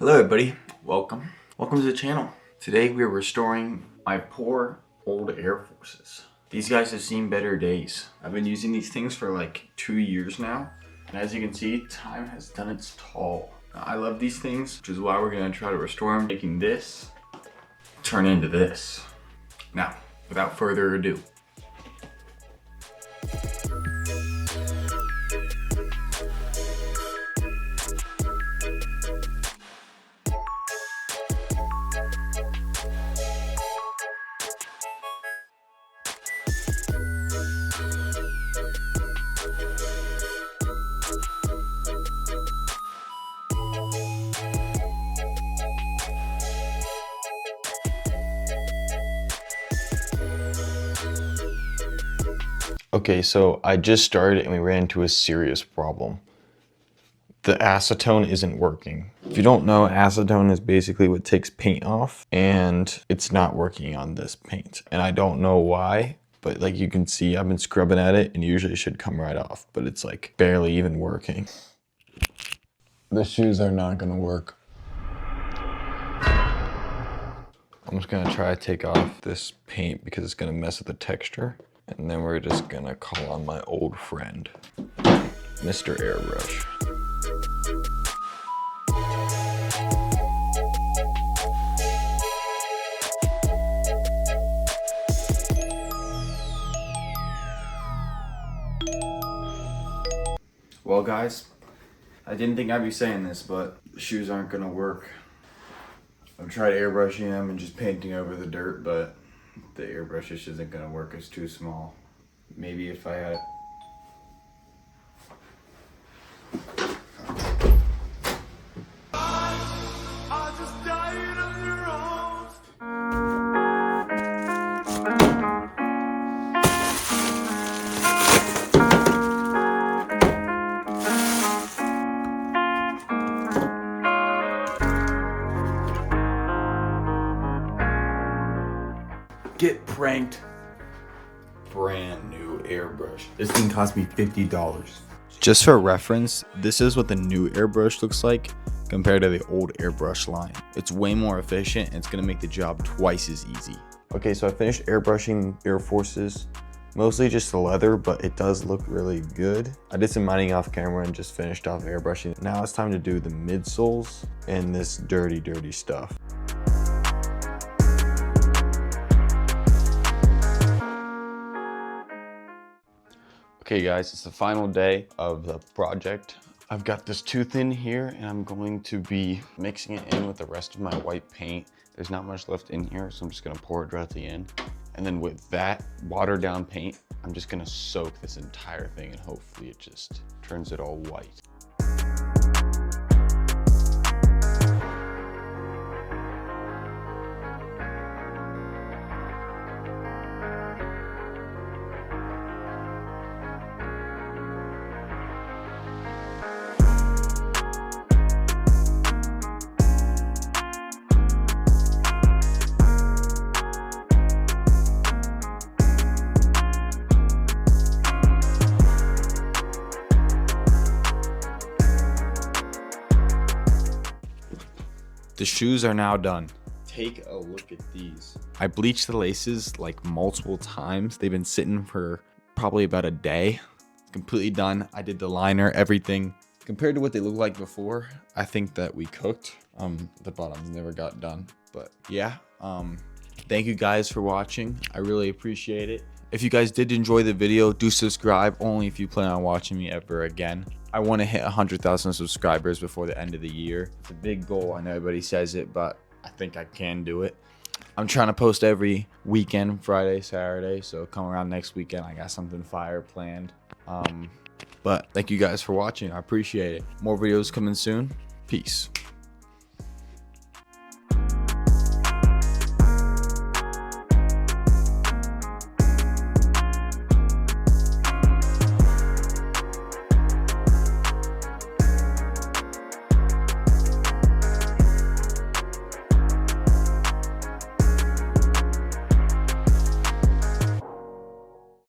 Hello everybody, welcome to the channel. Today we are restoring my poor old Airforces. These guys have seen better days. I've been using these things for like 2 years now, and as you can see, time has done its toll. I love these things, which is why we're gonna try to restore them, making this turn into this. Now, without further ado, okay, so I just started and we ran into a serious problem. The acetone isn't working. If you don't know, acetone is basically what takes paint off, and it's not working on this paint. And I don't know why, but like you can see, I've been scrubbing at it and usually it should come right off, but it's like barely even working. The shoes are not gonna work. I'm just gonna try to take off this paint because it's gonna mess with the texture. And then we're just gonna call on my old friend, Mr. Airbrush. Well guys, I didn't think I'd be saying this, but the shoes aren't gonna work. I've tried airbrushing them and just painting over the dirt, but the airbrush just isn't gonna work. It's too small. Maybe if I had get pranked. Brand new airbrush. This thing cost me $50. Just for reference, this is what the new airbrush looks like compared to the old airbrush line. It's way more efficient and it's gonna make the job twice as easy. Okay, so I finished airbrushing Airforces, mostly just the leather, but it does look really good. I did some mining off camera and just finished off airbrushing. Now it's time to do the midsoles and this dirty stuff. Okay guys, it's the final day of the project. I've got this tooth in here and I'm going to be mixing it in with the rest of my white paint. There's not much left in here, so I'm just gonna pour it directly in. And then with that watered down paint, I'm just gonna soak this entire thing and hopefully it just turns it all white. The shoes are now done. Take a look at these. I bleached the laces like multiple times. They've been sitting for probably about a day. It's completely done. I did the liner, everything. Compared to what they looked like before, I think that we cooked. The bottoms never got done, but yeah. Thank you guys for watching. I really appreciate it. If you guys did enjoy the video, do subscribe, only if you plan on watching me ever again. I want to hit 100,000 subscribers before the end of the year. It's a big goal. I know everybody says it, but I think I can do it. I'm trying to post every weekend, Friday, Saturday. So come around next weekend, I got something fire planned. But thank you guys for watching. I appreciate it. More videos coming soon. Peace.